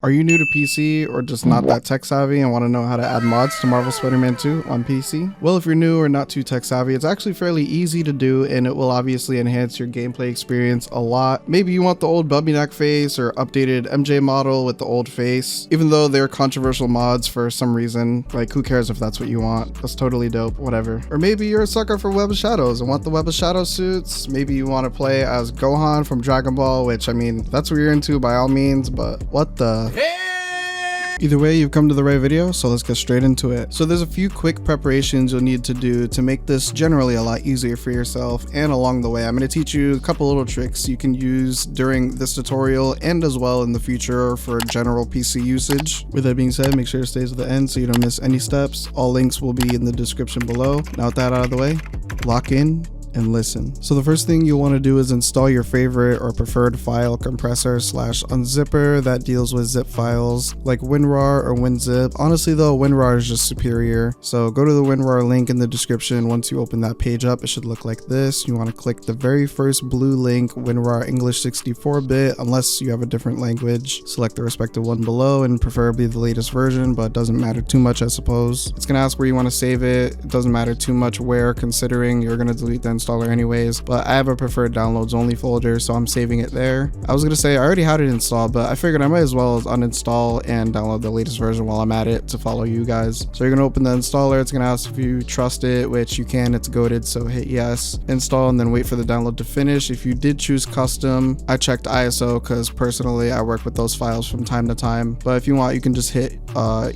Are you new to PC or just not that tech savvy and want to know how to add mods to Marvel Spider-Man 2 on PC? Well, if you're new or not too tech savvy, it's actually fairly easy to do and it will obviously enhance your gameplay experience a lot. Maybe you want the old Bubby Neck face or updated MJ model with the old face, even though they're controversial mods for some reason. Like, who cares if that's what you want? That's totally dope, whatever. Or maybe you're a sucker for Web of Shadows and want the Web of Shadows suits. Maybe you want to play as Gohan from Dragon Ball, which, I mean, that's what you're into by all means, but what the... Either way, you've come to the right video, so let's get straight into it. So there's a few quick preparations you'll need to do to make this generally a lot easier for yourself, and along the way I'm going to teach you a couple little tricks you can use during this tutorial and as well in the future for general PC usage. With that being said, make sure to stay to the end so you don't miss any steps. All links will be in the description below. Now with that out of the way, lock in and listen. So the first thing you'll want to do is install your favorite or preferred file compressor / unzipper that deals with zip files like WinRAR or WinZip. Honestly though, WinRAR is just superior. So go to the WinRAR link in the description. Once you open that page up, it should look like this. You want to click the very first blue link, WinRAR English 64-bit, unless you have a different language. Select the respective one below and preferably the latest version, but it doesn't matter too much, I suppose. It's going to ask where you want to save it. It doesn't matter too much where, considering you're going to delete the installer anyways, but I have a preferred downloads only folder, so I'm saving it there. I was gonna say I already had it installed, but I figured I might as well uninstall and download the latest version while I'm at it to follow you guys. So you're gonna open the installer. It's gonna ask if you trust it, which you can. It's goated, so hit yes, install, and then wait for the download to finish. If you did choose custom, I checked ISO because personally I work with those files from time to time, but if you want you can just hit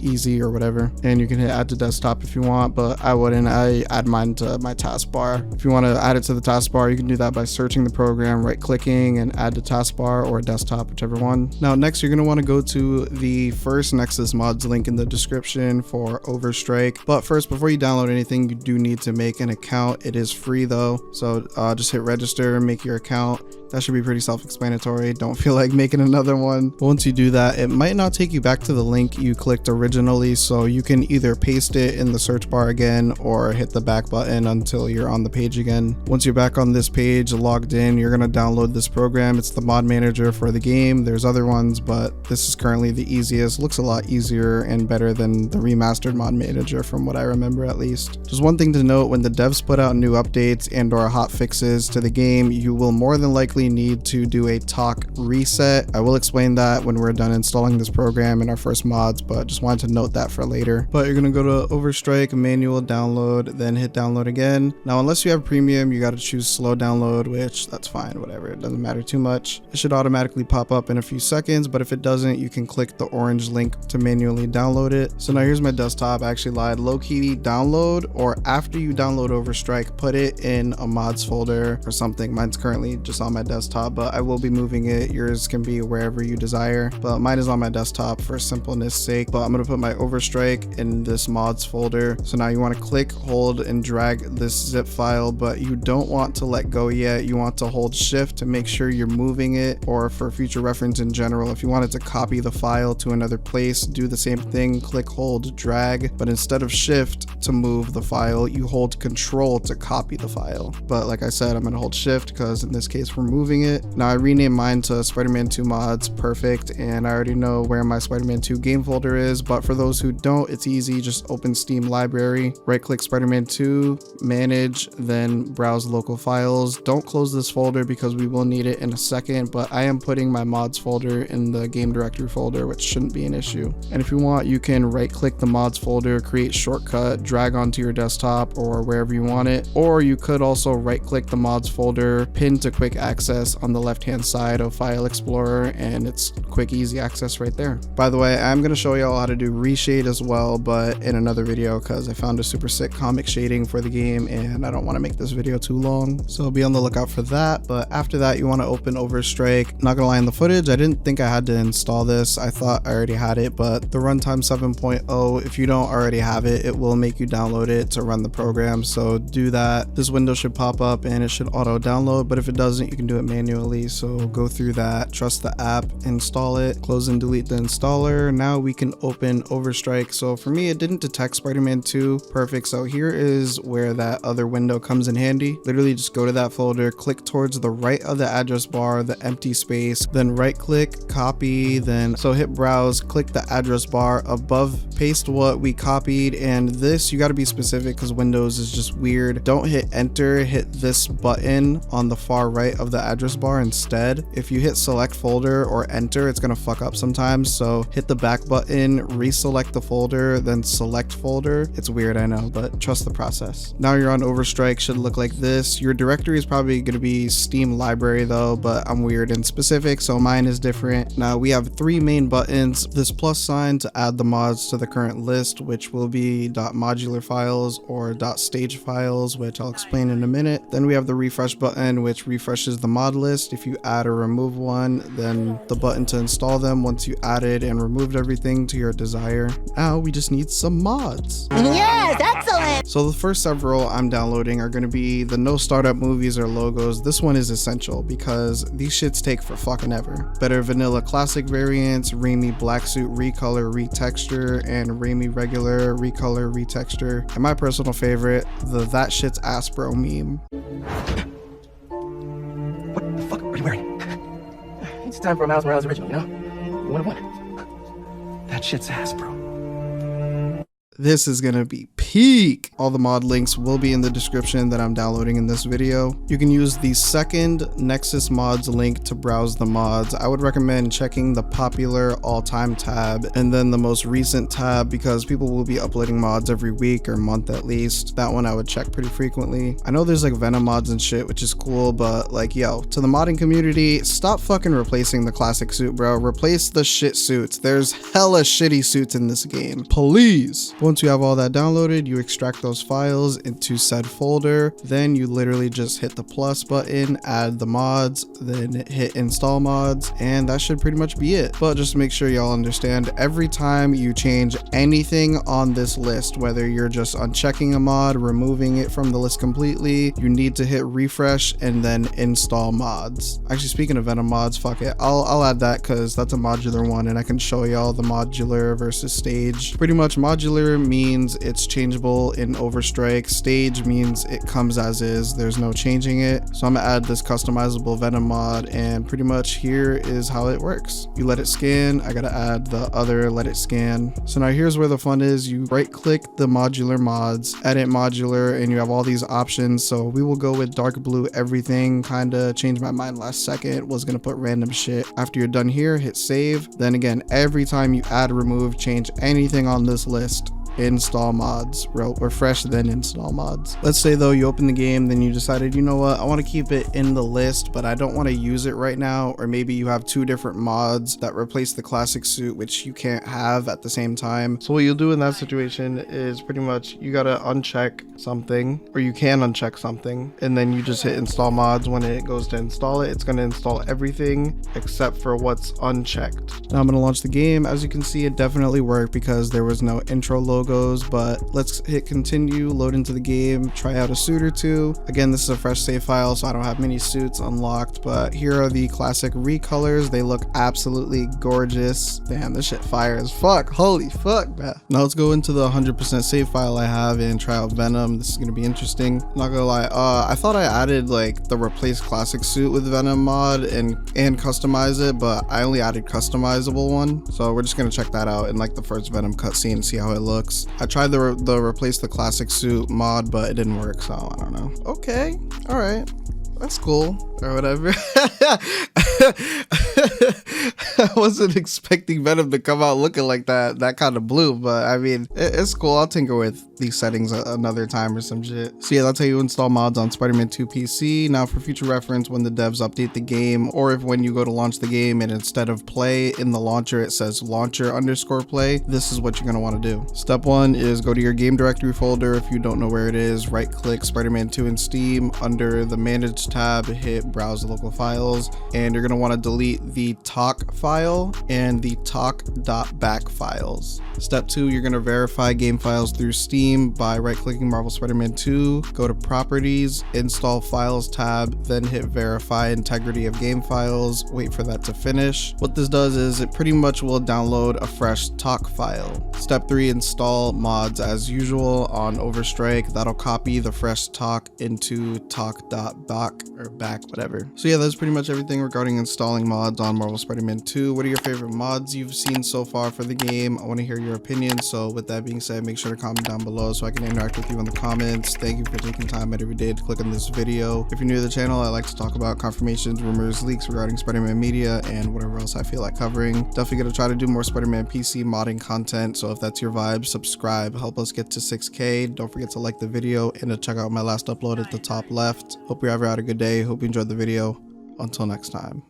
easy or whatever, and you can hit add to desktop if you want, but I wouldn't. I add mine to my taskbar. If you want to add it to the taskbar, you can do that by searching the program, right clicking, and add to taskbar or desktop, whichever one. Now next you're going to want to go to the first Nexus mods link in the description for Overstrike, but first, before you download anything, you do need to make an account. It is free though, so just hit register and make your account. That should be pretty self-explanatory. Don't feel like making another one. But once you do that, it might not take you back to the link you clicked originally, so you can either paste it in the search bar again or hit the back button until you're on the page again. Once you're back on this page, logged in, you're going to download this program. It's the mod manager for the game. There's other ones, but this is currently the easiest. Looks a lot easier and better than the remastered mod manager from what I remember at least. Just one thing to note, when the devs put out new updates and or hot fixes to the game, you will more than likely need to do a talk reset. I will explain that when we're done installing this program in our first mods, but just wanted to note that for later. But you're going to go to Overstrike, manual download, then hit download again. Now unless you have premium, you got to choose slow download, which that's fine, whatever, it doesn't matter too much. It should automatically pop up in a few seconds, but if it doesn't, you can click the orange link to manually download it. So now here's my desktop. I actually lied. Low-key download, or after you download Overstrike, put it in a mods folder or something. Mine's currently just on my desktop, but I will be moving it. Yours can be wherever you desire, but mine is on my desktop for simpleness sake. But I'm going to put my Overstrike in this mods folder. So now you want to click, hold, and drag this zip file, but you don't want to let go yet. You want to hold shift to make sure you're moving it, or for future reference in general, if you wanted to copy the file to another place, do the same thing, click, hold, drag, but instead of shift to move the file, you hold control to copy the file. But like I said, I'm going to hold shift because in this case we're moving it. Now I renamed mine to Spider-Man 2 mods, perfect, and I already know where my Spider-Man 2 game folder is, but for those who don't, it's easy. Just open Steam library, right click Spider-Man 2, manage, then browse local files. Don't close this folder because we will need it in a second, but I am putting my mods folder in the game directory folder, which shouldn't be an issue. And if you want, you can right click the mods folder, create shortcut, drag onto your desktop or wherever you want it, or you could also right click the mods folder, pin to quick access on the left hand side of File Explorer, and it's quick easy access right there. By the way, I'm going to show y'all how to do reshade as well, but in another video because I found a super sick comic shading for the game and I don't want to make this video too long, so be on the lookout for that. But after that, you want to open Overstrike. Not gonna lie, in the footage I didn't think I had to install this. I thought I already had it, but the runtime 7.0, if you don't already have it, it will make you download it to run the program, so do that. This window should pop up and it should auto download, but if it doesn't, you can do do it manually, so go through that, trust the app, install it, close and delete the installer. Now we can open Overstrike. So for me, it didn't detect Spider-Man 2. Perfect. So here is where that other window comes in handy. Literally just go to that folder, click towards the right of the address bar, the empty space, then right click, copy, then so hit browse, click the address bar above, paste what we copied. And this, you got to be specific because Windows is just weird. Don't hit enter, hit this button on the far right of the address bar instead. If you hit select folder or enter, it's going to fuck up sometimes. So hit the back button, reselect the folder, then select folder. It's weird, I know, but trust the process. Now you're on Overstrike, should look like this. Your directory is probably going to be Steam library though, but I'm weird and specific, so mine is different. Now we have three main buttons. This plus sign to add the mods to the current list, which will be .modular files or .stage files, which I'll explain in a minute. Then we have the refresh button, which refreshes the mod list. If you add or remove one, then the button to install them once you added and removed everything to your desire. Now we just need some mods. Yes, excellent! So the first several I'm downloading are going to be the no startup movies or logos. This one is essential because these shits take for fucking ever. Better vanilla classic variants, Raimi black suit recolor retexture, and Raimi regular recolor retexture. And my personal favorite, the that shit's ass bro meme. What the fuck are you wearing? It's time for a Miles Morales original, you know? One of one. That shit's ass, bro. This is gonna be peak. All the mod links will be in the description that I'm downloading in this video. You can use the second Nexus mods link to browse the mods. I would recommend checking the popular all-time tab and then the most recent tab because people will be uploading mods every week or month at least. That one I would check pretty frequently. I know there's like Venom mods and shit, which is cool, but like, yo, to the modding community, stop fucking replacing the classic suit, bro. Replace the shit suits. There's hella shitty suits in this game. Please. Once you have all that downloaded, you extract those files into said folder. Then you literally just hit the plus button, add the mods, then hit install mods, and that should pretty much be it. But just to make sure y'all understand, every time you change anything on this list, whether you're just unchecking a mod, removing it from the list completely, you need to hit refresh and then install mods. Actually, speaking of Venom mods, fuck it, I'll add that because that's a modular one and I can show y'all the modular versus stage. Pretty much modular means it's changeable in Overstrike. Stage means it comes as is, there's no changing it. So I'm gonna add this customizable Venom mod, and pretty much here is how it works. You let it scan, I gotta add the other let it scan. So now here's where the fun is. You right click the modular mods, edit modular, and you have all these options. So we will go with dark blue everything. Kinda changed my mind last second, was gonna put random shit. After you're done here, hit save. Then again, every time you add, remove, change anything on this list, install mods, refresh, then install mods. Let's say though you open the game, then you decided, you know what, I want to keep it in the list, but I don't want to use it right now. Or maybe you have two different mods that replace the classic suit, which you can't have at the same time. So what you'll do in that situation is pretty much you gotta uncheck something, or you can uncheck something, and then you just hit install mods. When it goes to install it, it's going to install everything except for what's unchecked. Now I'm going to launch the game. As you can see, it definitely worked because there was no intro logos, but let's hit continue, load into the game, try out a suit or two. Again, this is a fresh save file, so I don't have many suits unlocked, but here are the classic recolors. They look absolutely gorgeous. Damn, this shit fire as fuck. Holy fuck, man. Now let's go into the 100% save file I have and try out Venom. This is gonna be interesting. Not gonna lie, I thought I added like the replace classic suit with Venom mod and customize it, but I only added customizable one. So we're just gonna check that out in like the first Venom cutscene and see how it looks. I tried the replace the classic suit mod, but it didn't work, so I don't know. Okay, all right, that's cool or whatever. I wasn't expecting Venom to come out looking like that kind of blue, but I mean, it's cool. I'll tinker with these settings another time or some shit. So yeah, that's how you install mods on Spider-Man 2 PC. Now for future reference, when the devs update the game, or if when you go to launch the game and instead of play in the launcher, it says launcher_play, this is what you're gonna want to do. Step one is go to your game directory folder. If you don't know where it is, right click Spider-Man 2 in Steam. Under the manage tab, hit browse local files, and you're gonna want to delete the talk file and the talk.back files. Step 2, you're going to verify game files through Steam by right-clicking Marvel Spider-Man 2, go to Properties, Install Files tab, then hit Verify Integrity of Game Files, wait for that to finish. What this does is it pretty much will download a fresh talk file. Step 3, install mods as usual on Overstrike. That'll copy the fresh talk into talk.back or back, whatever. So yeah, that's pretty much everything regarding installing mods on Marvel Spider-Man 2. What are your favorite mods you've seen so far for the game? I want to hear your opinion. So with that being said, make sure to comment down below so I can interact with you in the comments. Thank you for taking time out of your day to click on this video. If you're new to the channel, I like to talk about confirmations, rumors, leaks regarding Spider-Man media, and whatever else I feel like covering. Definitely gonna try to do more Spider-Man PC modding content, so if that's your vibe, subscribe, help us get to 6K. Don't forget to like the video and to check out my last upload at the top left. Hope you ever had a good day. Hope you enjoyed the video. Until next time.